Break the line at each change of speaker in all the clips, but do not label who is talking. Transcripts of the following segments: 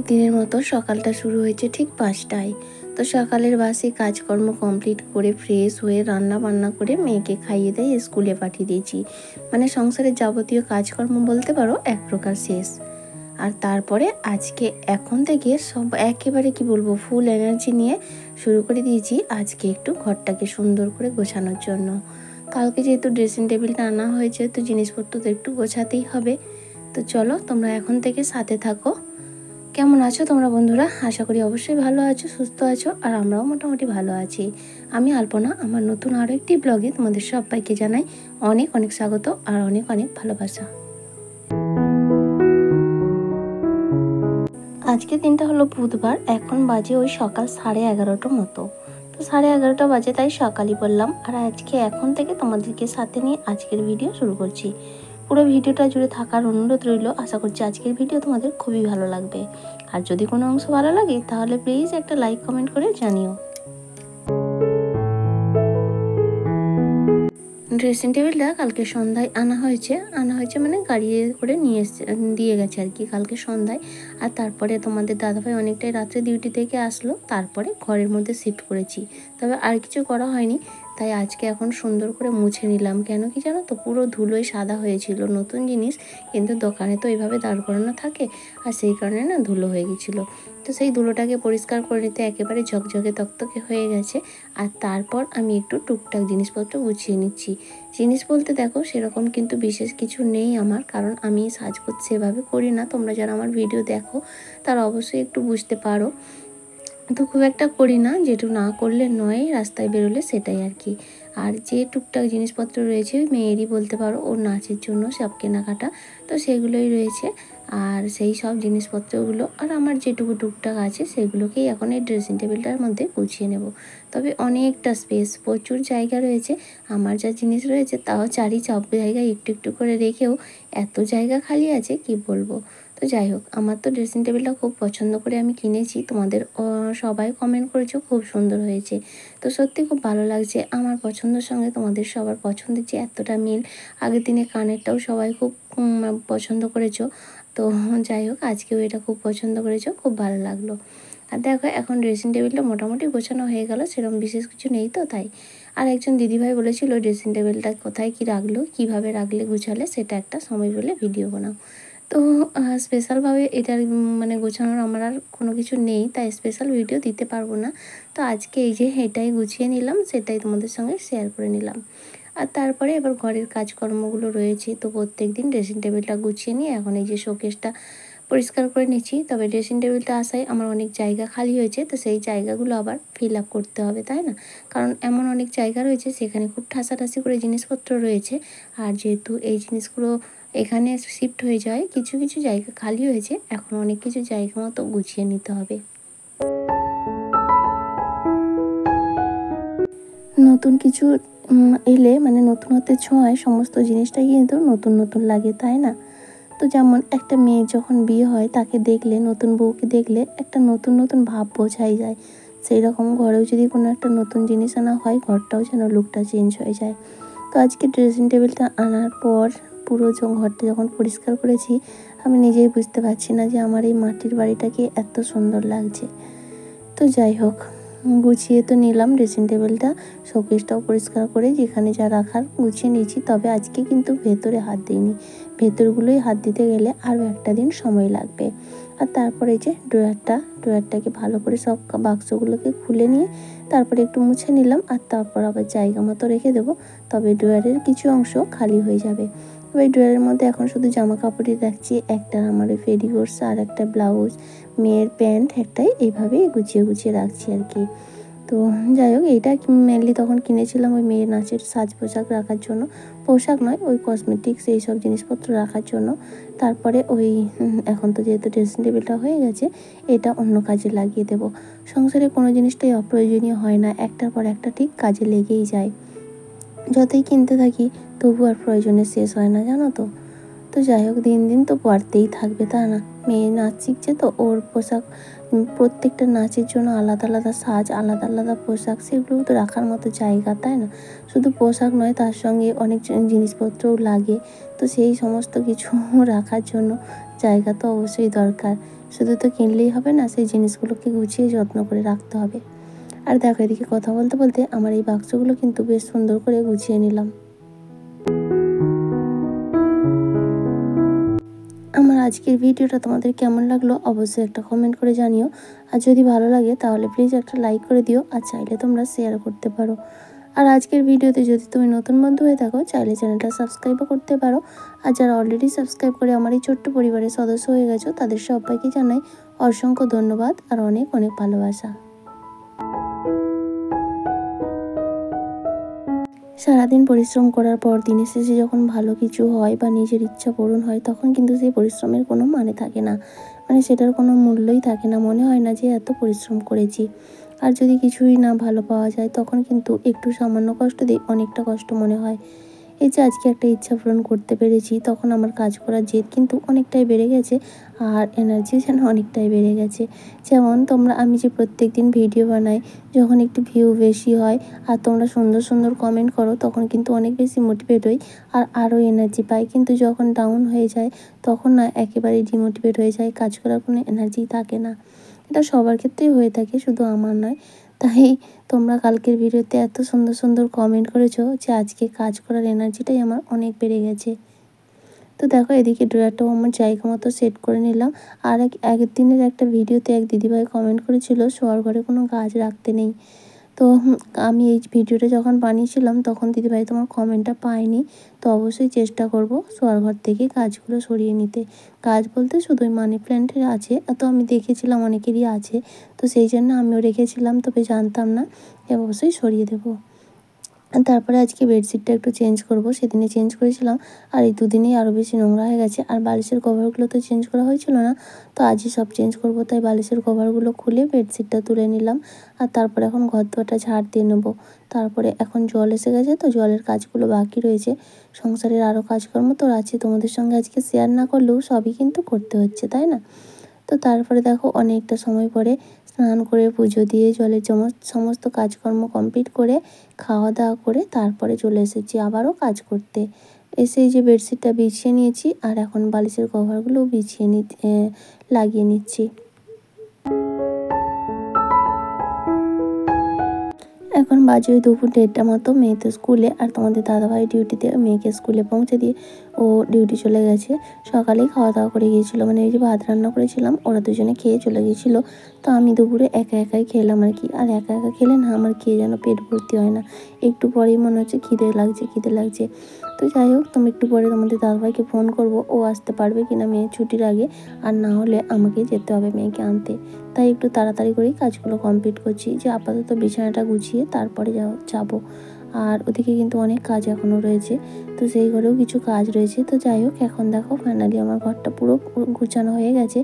দিনের মতো সকালটা শুরু হয়েছে ঠিক 5টায়। তো সকালের বাসি কাজকর্ম কমপ্লিট করে ফ্রেশ হয়ে রান্না বান্না করে মেয়েকে খাইয়ে দিয়ে স্কুলে পাঠিয়ে দিয়েছি। মানে সংসারের যাবতীয় কাজকর্ম বলতে পারো এক প্রকার শেষ। আর তারপরে আজকে এখন থেকে সব একেবারে কি বলবো ফুল এনার্জি নিয়ে শুরু করে দিয়েছি আজকে একটু ঘরটাকে সুন্দর করে গোছানোর জন্য। কালকে যেহেতু ড্রেসিং টেবিলটা আনা হয়েছে তো জিনিসপত্র তো একটু গোছাতেই হবে। তো চলো তোমরা এখন থেকে সাথে থাকো। কেমন আছো তোমরা বন্ধুরা? আশা করি অবশ্যই ভালো আছো, সুস্থ আছো, আর আমরাও মোটামুটি ভালো আছি। আমি আলপনা আমার নতুন আরও একটি ব্লগে তোমাদের সবাইকে জানাই অনেক অনেক স্বাগত আর অনেক অনেক ভালোবাসা। আজকে দিনটা হলো বুধবার, এখন বাজে ওই সকাল 11:30 মতো। তো 11:30 বাজে, তাই সকালই বললাম। আর আজকে এখন থেকে তোমাদেরকে সাথে নিয়ে আজকের ভিডিও শুরু করছি। পুরো ভিডিওটা জুড়ে থাকার অনুরোধ রইল। আশা করছি আজকের ভিডিও তোমাদের খুবই ভালো লাগবে। আর যদি কোনো অংশ ভালো লাগে তাহলে প্লিজ একটা লাইক কমেন্ট করে জানিও। ড্রেসিং টেবিলটা কালকে সন্ধ্যায় আনা হয়েছে মানে গাড়ি করে নিয়ে দিয়ে গেছে আর কি কালকে সন্ধ্যায়। আর তারপরে তোমাদের দাদাভাই অনেকটাই রাত্রে ডিউটি থেকে আসলো, তারপরে ঘরের মধ্যে শিফট করেছি। তবে আর কিছু করা হয়নি, তাই আজকে এখন সুন্দর করে মুছে নিলাম। কেন কি জানো তো, পুরো ধুলোয় সাদা হয়েছিল, নতুন জিনিস কিন্তু দোকানে তো এইভাবে দাঁড় করানো থাকে, আর সেই কারণে না ধুলো হয়ে গেছিলো। তো সেই ধুলোটাকে পরিষ্কার করে নিতে একেবারে ঝকঝকে তকতকে হয়ে গেছে। আর তারপর আমি একটু টুকটাক জিনিসপত্র গুছিয়ে নিচ্ছি। জিনিস বলতে দেখো সেরকম কিন্তু বিশেষ কিছু নেই আমার, কারণ আমি সাজগোজ সেভাবে করি না। তোমরা যারা আমার ভিডিও দেখো তারা অবশ্যই একটু বুঝতে পারো। তো খুব একটা করি না, যেটু না করলে নয় রাস্তায় বেরোলে সেটাই আর কি। আর যে টুকটাক জিনিসপত্র রয়েছে মেয়েরই বলতে পারো, ওর নাচের জন্য সব কেনাকাটা, তো সেগুলোই রয়েছে। আর সেই সব জিনিসপত্রগুলো আর আমার যেটুকু টুকটাক আছে সেগুলোকেই এখন এই ড্রেসিং টেবিলটার মধ্যে গুছিয়ে নেব। তবে অনেকটা স্পেস, প্রচুর জায়গা রয়েছে। আমার যা জিনিস রয়েছে তাও সব জায়গায় একটু একটু করে রেখেও এত জায়গা খালি আছে কি বলবো। তো যাই হোক, আমার তো ড্রেসিং টেবিলটা খুব পছন্দ করে আমি কিনেছি। তোমাদের সবাই কমেন্ট করেছো খুব সুন্দর হয়েছে। তো সত্যি খুব ভালো লাগছে আমার পছন্দের সঙ্গে তোমাদের সবার পছন্দের যে এতটা মিল। আগের দিনে কানেরটাও সবাই খুব পছন্দ করেছো। তো যাই হোক, আজকেও এটা খুব পছন্দ করেছো, খুব ভালো লাগলো। আর দেখো এখন ড্রেসিং টেবিলটা মোটামুটি গোছানো হয়ে গেল, সেরকম বিশেষ কিছু নেই তো তাই। আর একজন দিদিভাই বলেছিল ড্রেসিং টেবিলটা কোথায় কি রাখলো, কিভাবে রাখলে গুছালে সেটা একটা সময় বলে ভিডিও বানাও। তো স্পেশালভাবে এটার মানে গোছানোর আমার আর কোনো কিছু নেই, তাই স্পেশাল ভিডিও দিতে পারবো না। তো আজকে এই যে এটাই গুছিয়ে নিলাম, সেটাই তোমাদের সঙ্গে শেয়ার করে নিলাম। আর তারপরে এবার ঘরের কাজকর্মগুলো রয়েছে, তো প্রত্যেক দিন ড্রেসিং টেবিলটা গুছিয়ে নিয়ে এখন এই যে শোকেসটা পরিষ্কার করে নিচ্ছি। তবে ড্রেসিং টেবিলটা আসায় আমার অনেক জায়গা খালি হয়েছে, তো সেই জায়গাগুলো আবার ফিল আপ করতে হবে, তাই না? কারণ এমন অনেক জায়গা রয়েছে সেখানে খুব ঠাসাঠাসি করে জিনিসপত্র রয়েছে। আর যেহেতু এই জিনিসগুলো এখানে শিফট হয়ে যায়, কিছু কিছু জায়গা খালি হয়েছে, এখন অনেক কিছু জায়গা মতো গুছিয়ে নিতে হবে। নতুন কিছু এলে মানে নতুনত্বের ছোঁয়ায় সমস্ত জিনিসটাই কিন্তু নতুন নতুন লাগে, তাই না? তো যেমন একটা মেয়ে যখন বিয়ে হয় তাকে দেখলে, নতুন বউকে দেখলে একটা নতুন নতুন ভাব বোঝাই যায়। সেই রকম ঘরেও যদি কোনো একটা নতুন জিনিস আনা হয়, ঘরটাও যেন লুকটা চেঞ্জ হয়ে যায়। তো আজকে ড্রেসিং টেবিলটা আনার পর পুরো ঘরটা যখন পরিষ্কার করেছি, আমি নিজেই বুঝতে পারছি না যে আমার এই মাটির বাড়িটাকে এত সুন্দর লাগছে। তো যাই হোক, গুছিয়ে তো নিলাম ড্রেসিং টেবিলটা, শোকেসটাও পরিষ্কার করে যেখানে যা রাখার গুছিয়ে নিয়েছি। তবে আজকে কিন্তু ভেতরে হাত দিইনি, ভেতরগুলোই হাত দিতে গেলে আরও একটা দিন সময় লাগবে। আর তারপরে যে ড্রয়ারটাকে ভালো করে সব বাক্সগুলোকে খুলে নিয়ে তারপরে একটু মুছে নিলাম। আর তারপর আবার জায়গা মতো রেখে দেবো, তবে ড্রয়ারের কিছু অংশ খালি হয়ে যাবে। ওই ড্রয়ারের মধ্যে এখন শুধু জামা কাপড়ই রাখছি, একটা আমার ওই পেটিকোটস আর একটা ব্লাউজ, মেয়ের প্যান্ট একটাই, এইভাবেই গুছিয়ে গুছিয়ে রাখছি আর কি। তো যাই হোক, এইটা মেনলি তখন কিনেছিলাম ওই মেয়ের নাচের সাজ পোশাক রাখার জন্য, পোশাক নয় ওই কসমেটিক্স এইসব জিনিসপত্র রাখার জন্য। তারপরে ওই এখন তো যেহেতু ড্রেসিং টেবিলটা হয়ে গেছে, এটা অন্য কাজে লাগিয়ে দেব। সংসারে কোনো জিনিসটাই অপ্রয়োজনীয় হয় না, একটার পর একটা ঠিক কাজে লেগেই যায়। যতই কিনতে থাকি তবু আর প্রয়োজনে শেষ হয় না, জানো তো। তো যাই হোক, দিন দিন তো বাড়তেই থাকবে, তা না? মেয়ে নাচ শিখছে, তো ওর পোশাক প্রত্যেকটা নাচের জন্য আলাদা আলাদা সাজ, আলাদা আলাদা পোশাক, সেগুলোও তো রাখার মতো জায়গা, তাই না? শুধু পোশাক নয়, তার সঙ্গে অনেক জিনিসপত্রও লাগে। তো সেই সমস্ত কিছু রাখার জন্য জায়গা তো অবশ্যই দরকার। শুধু তো কিনলেই হবে না, সেই জিনিসগুলোকে গুছিয়ে যত্ন করে রাখতে হবে। আর দেখো এদিকে কথা বলতে বলতে আমার এই বাক্সগুলো কিন্তু বেশ সুন্দর করে গুছিয়ে নিলাম। আমার আজকের ভিডিওটা তোমাদের কেমন লাগলো অবশ্যই একটা কমেন্ট করে জানিও। আর যদি ভালো লাগে তাহলে প্লিজ একটা লাইক করে দিও, আর চাইলে তোমরা শেয়ার করতে পারো। আর আজকের ভিডিওতে যদি তুমি নতুন বন্ধু হয়ে থাকো চাইলে চ্যানেলটা সাবস্ক্রাইবও করতে পারো। আর যারা অলরেডি সাবস্ক্রাইব করে আমার এই ছোট্ট পরিবারের সদস্য হয়ে গেছো তাদের সবাইকে জানাই অসংখ্য ধন্যবাদ আর অনেক অনেক ভালোবাসা। সারাদিন পরিশ্রম করার পর দিনের শেষে যখন ভালো কিছু হয় বা নিজের ইচ্ছা পূরণ হয় তখন কিন্তু সেই পরিশ্রমের কোনো মানে থাকে না, মানে সেটার কোনো মূল্যই থাকে না, মনে হয় না যে এত পরিশ্রম করেছি। আর যদি কিছুই না ভালো পাওয়া যায় তখন কিন্তু একটু সামান্য কষ্ট দিয়ে অনেকটা কষ্ট মনে হয়। এই যে আজকে একটা ইচ্ছা পূরণ করতে পেরেছি তখন আমার কাজ করার জেদ কিন্তু অনেকটাই বেড়ে গেছে, আর এনার্জি যেন অনেকটাই বেড়ে গেছে। যেমন আমি যে প্রত্যেক দিন ভিডিও বানাই, যখন একটু ভিউ বেশি হয় আর তোমরা সুন্দর সুন্দর কমেন্ট করো তখন কিন্তু অনেক বেশি মোটিভেট হই আর আরও এনার্জি পাই। কিন্তু যখন ডাউন হয়ে যায় তখন না একেবারে ডিমোটিভেট হয়ে যায়, কাজ করার কোনো এনার্জি থাকে না। এটা সবার ক্ষেত্রেই হয়ে থাকে, শুধু আমার নয়। তাই তোমরা কালকের ভিডিওতে এত সুন্দর সুন্দর কমেন্ট করেছো যে আজকে কাজ করার এনার্জিটাই আমার অনেক বেড়ে গেছে। তো দেখো এদিকে ড্রয়ারটাও আমার জায়গা মতো সেট করে নিলাম। আর একদিনের একটা ভিডিওতে এক দিদিভাই কমেন্ট করেছিল শোয়ার ঘরে কোনো গাছ রাখতে নেই। তো আমি এই ভিডিওটা যখন বানিয়েছিলাম তখন দিদিভাই তোমার কমেন্টটা পাইনি। তো অবশ্যই চেষ্টা করব শোয়ার ঘর থেকে গাছগুলো সরিয়ে নিতে। গাছ বলতে শুধুই মানি প্ল্যান্টের আছে, তো আমি দেখেছিলাম অনেকেরই আছে, তো সেই জন্য আমিও রেখেছিলাম, তবে জানতাম না, অবশ্যই সরিয়ে দেবো। তারপরে আজকে বেডশিটটা একটু চেঞ্জ করব, সেদিনে চেঞ্জ করেছিলাম আর এই দুদিনেই আরও বেশি নোংরা হয়ে গেছে। আর বালিশের কভারগুলো তো চেঞ্জ করা হয়েছিল না, তো আজই সব চেঞ্জ করব, তাই বালিশের কভারগুলো খুলে বেডশিটটা তুলে নিলাম। আর তারপরে এখন ঘর দোয়ারটা ঝাড় দিয়ে নেবো। তারপরে এখন জল এসে গেছে, তো জলের কাজগুলো বাকি রয়েছে, সংসারের আরও কাজকর্ম তো আছে, তোমাদের সঙ্গে আজকে শেয়ার না করলেও সবই কিন্তু করতে হচ্ছে, তাই না? তো তারপরে দেখো অনেকটা সময় পরে স্নান করে পুজো দিয়ে জলের সমস্ত কাজকর্ম কমপ্লিট করে খাওয়া দাওয়া করে তারপরে চলে এসেছি আবারও কাজ করতে। এসে এই যে বেডশিটটা বিছিয়ে নিয়েছি আর এখন বালিশের কভারগুলো লাগিয়ে নিচ্ছি। এখন বাজে ওই দুপুর 1:30 মতো, মেয়ে তো স্কুলে আর তোমাদের দাদাভাই ডিউটিতে, মেয়েকে স্কুলে পৌঁছে দিয়ে ও ডিউটি চলে গেছে। সকালেই খাওয়া দাওয়া করে গিয়েছিলো, মানে এই যে ভাত রান্না করেছিলাম ওরা দুজনে খেয়ে চলে গিয়েছিলো। তো আমি দুপুরে একা একাই খেলাম আর কি। আর একা একা খেলে না আমার খেয়ে যেন পেট ভর্তি হয় না, একটু পরেই মনে হচ্ছে খিদে লাগছে। তো যাই হোক, তুমি একটু পরে তোমাদের দাদাভাইকে ফোন করব, ও আসতে পারবে কিনা মেয়ের ছুটির আগে, আর না হলে আমাকে যেতে হবে মেয়েকে আনতে। তাই একটু তাড়াতাড়ি করেই কাজগুলো কমপ্লিট করছি, যে আপাতত বিছানাটা গুছিয়ে তারপরে যাবো। আর ওদিকে কিন্তু অনেক কাজ এখনও রয়েছে, তো সেই ঘরেও কিছু কাজ রয়েছে। তো যাই হোক, এখন দেখো ফাইনালি আমার ঘরটা পুরো গুছানো হয়ে গেছে।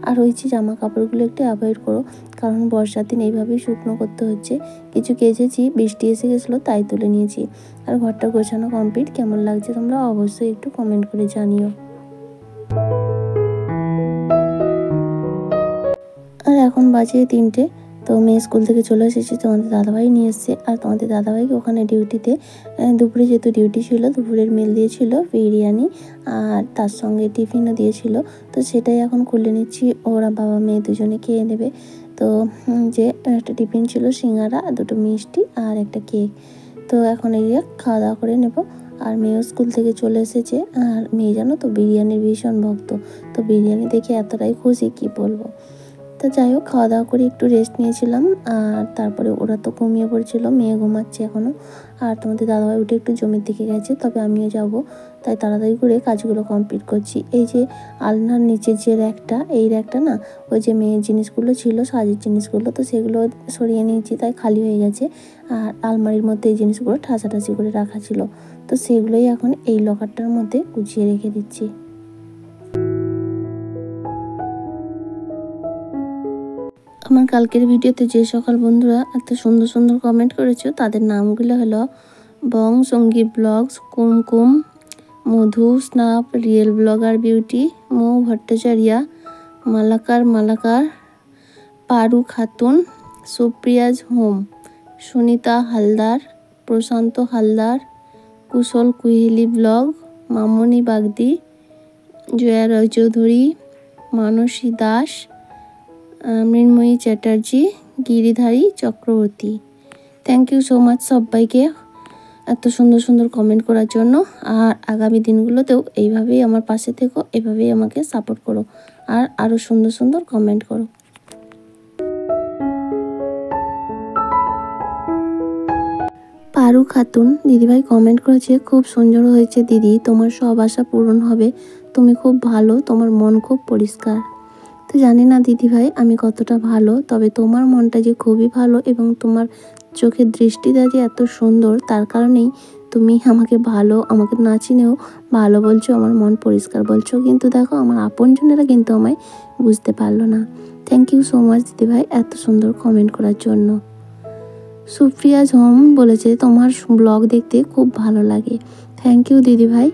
আর ওই যে জামা কাপড়গুলো একটু অ্যাভয়েড করো, কারণ বর্ষার দিন এইভাবেই শুকনো করতে হচ্ছে। কিছু কেচেছি, বৃষ্টি এসে গেছিলো তাই তুলে নিয়েছি। আর ঘরটা গোছানো কমপ্লিট। কেমন লাগছে তোমরা অবশ্যই একটু কমেন্ট করে জানিও। আর এখন বাজে 3টে, তো মেয়ে স্কুল থেকে চলে এসেছি, তোমাদের দাদাভাই নিয়ে এসছে। আর তোমাদের দাদাভাইকে ওখানে ডিউটিতে দুপুরে যেহেতু ডিউটি ছিল, দুপুরের মিল দিয়েছিল বিরিয়ানি, আর তার সঙ্গে টিফিনও দিয়েছিল। তো সেটাই এখন খুলে নিচ্ছি, ওরা বাবা মেয়ে দুজনে খেয়ে নেবে। তো যে একটা টিফিন ছিল সিঙ্গারা, 2টো মিষ্টি আর একটা কেক। তো এখন এই খাওয়া দাওয়া করে নেব। আর মেয়েও স্কুল থেকে চলে এসেছে, আর মেয়ে জানো তো বিরিয়ানির ভীষণ ভক্ত, তো বিরিয়ানি দেখে এতটাই খুশি কি বলবো। তো যাই হোক, খাওয়া দাওয়া করে একটু রেস্ট নিয়েছিলাম। আর তারপরে ওরা তো ঘুমিয়ে পড়েছিল, মেয়ে ঘুমাচ্ছে এখনও। আর তোমাদের দাদাভাই উঠে একটু জমির দিকে গেছে, তবে আমিও যাব, তাই তাড়াতাড়ি করে কাজগুলো কমপ্লিট করছি। এই যে আলনার নিচের যে র্যাকটা, এই র্যাকটা না ওই যে মেয়ের জিনিসগুলো ছিল, সাজের জিনিসগুলো, তো সেগুলো সরিয়ে নিয়েছি, তাই খালি হয়ে গেছে। আর আলমারির মধ্যে এই জিনিসগুলো ঠাসাঠাসি করে রাখা ছিল, তো সেগুলোই এখন এই লকারটার মধ্যে গুছিয়ে রেখে দিচ্ছি। আমার কালকের ভিডিওতে যে সকল বন্ধুরা এত সুন্দর সুন্দর কমেন্ট করেছো তাদের নামগুলো হলো Bong Sangi blogs, Kumkum, Madhu snap, real blogger beauty, Mou Bhattacharya, Malakar, Paru Khatun, Supriya's home, Sunita Haldar, Prashanta Haldar, Kushal Kuheli blog, Mamoni Bagdi, Jaya Roychowdhury, Manasi Das, Mrinmoyee Chatterjee, Giridhari Chakraborty. Thank you so much সবাইকে এত সুন্দর সুন্দর কমেন্ট করার জন্য। আর আগামী দিনগুলোতেও এইভাবেই আমার পাশে থেকো, এভাবেই আমাকে সাপোর্ট করো আর আরও সুন্দর সুন্দর কমেন্ট করো। পারু খাতুন দিদিভাই কমেন্ট করেছে, খুব সুন্দর হয়েছে দিদি, তোমার সব আশা পূরণ হবে, তুমি খুব ভালো, তোমার মন খুব পরিষ্কার। তো জানি না দিদিভাই আমি কতটা ভালো, তবে তোমার মনটা যে খুবই ভালো এবং তোমার চোখের দৃষ্টিটা যে এত সুন্দর, তার কারণেই তুমি আমাকে ভালো, আমাকে না চিনেও ভালো বলছো, আমার মন পরিষ্কার বলছো। কিন্তু দেখো আমার আপনজনেরা কিন্তু আমায় বুঝতে পারলো না। থ্যাংক ইউ সো মাচ দিদিভাই এত সুন্দর কমেন্ট করার জন্য। সুপ্রিয়া ঝম বলেছে, তোমার ব্লগ দেখতে খুব ভালো লাগে। থ্যাংক ইউ দিদিভাই।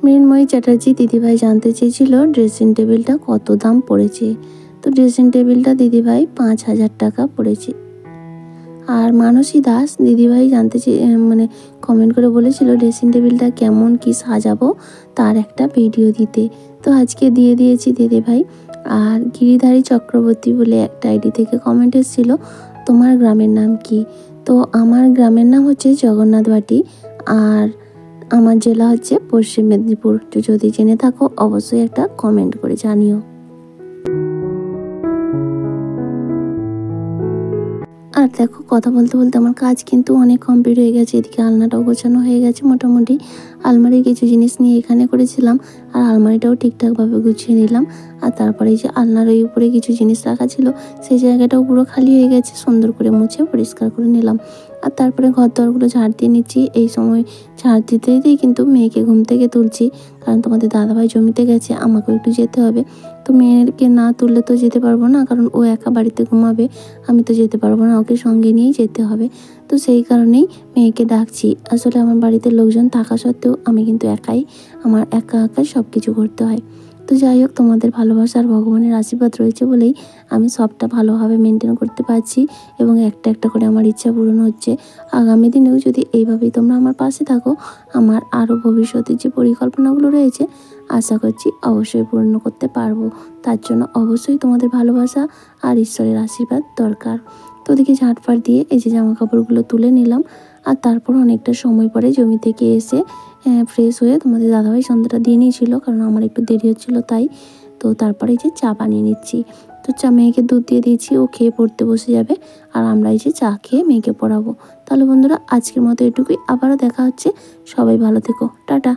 মৃন্ময়ী চ্যাটার্জি দিদিভাই জানতে চেয়েছিল ড্রেসিং টেবিলটা কত দাম পড়েছে। তো ড্রেসিং টেবিলটা দিদিভাই 5,000 টাকা পড়েছে। আর মানসী দাস দিদিভাই জানতে মানে কমেন্ট করে বলেছিল ড্রেসিং টেবিলটা কেমন কি সাজাবো তার একটা ভিডিও দিতে। তো আজকে দিয়ে দিয়েছি দিদিভাই। আর গিরিধারী চক্রবর্তী বলে একটা আইডি থেকে কমেন্ট এসেছিল, তোমার গ্রামের নাম কি? তো আমার গ্রামের নাম হচ্ছে জগন্নাথবাটি আর আমার জেলা হচ্ছে পশ্চিম মেদিনীপুর। তো যদি জেনে থাকো অবশ্যই একটা কমেন্ট করে জানিও। আর দেখো কথা বলতে বলতে আমার কাজ কিন্তু অনেক কমপ্লিট হয়ে গেছে। এদিকে আলনাটাও গোছানো হয়ে গেছে মোটামুটি। আলমারির কিছু জিনিস নিয়ে এখানে করেছিলাম আর আলমারিটাও ঠিকঠাকভাবে গুছিয়ে নিলাম। আর তারপরে যে আলনার ওই উপরে কিছু জিনিস রাখা ছিল সেই জায়গাটাও পুরো খালি হয়ে গেছে, সুন্দর করে মুছে পরিষ্কার করে নিলাম। আর তারপরে ঘর দরগুলো ঝাড় দিয়ে নিচ্ছি। এই সময় ঝাড় দিতে দিতেই কিন্তু মেয়েকে ঘুম থেকে তুলছি, কারণ তোমাদের দাদাভাই জমিতে গেছে, আমাকেও একটু যেতে হবে। তো মেয়েকে না তুললে তো যেতে পারবো না, কারণ ও একা বাড়িতে ঘুমাবে, আমি তো যেতে পারবো না, ওকে সঙ্গে নিয়েই যেতে হবে। তো সেই কারণেই মেয়েকে ডাকছি। আসলে আমার বাড়িতে লোকজন থাকা সত্ত্বেও আমি কিন্তু আমার একা সব কিছু করতে হয়। তো যাই হোক, তোমাদের ভালোবাসার ভগবানের আশীর্বাদ রয়েছে বলেই আমি সবটা ভালোভাবে মেনটেন করতে পারছি এবং একটা একটা করে আমার ইচ্ছা পূরণ হচ্ছে। আগামী দিনেও যদি এইভাবেই তোমরা আমার পাশে থাকো, আমার আরও ভবিষ্যতের যে পরিকল্পনাগুলো রয়েছে আশা করছি অবশ্যই পূর্ণ করতে পারবো। তার জন্য অবশ্যই তোমাদের ভালোবাসা আর ঈশ্বরের আশীর্বাদ দরকার। তো ওদিকে ঝাঁটফাট দিয়ে এই যে জামা কাপড়গুলো তুলে নিলাম। আর তারপর অনেকটা সময় পরে জমি থেকে এসে ফ্রেশ হয়ে তোমাদের দাদাভাই সন্ধ্যাটা দিয়ে নিয়েছিল, কারণ আমার একটু দেরি হচ্ছিলো তাই। তো তারপরে এই যে চা বানিয়ে নিচ্ছি। তো মেয়েকে দুধ দিয়ে দিয়েছি, ও খেয়ে পড়তে বসে যাবে আর আমরা এই যে চা খেয়ে মেয়েকে পড়াবো। তাহলে বন্ধুরা আজকের মতো এটুকুই, আবারও দেখা হচ্ছে। সবাই ভালো থেকো, টাটা।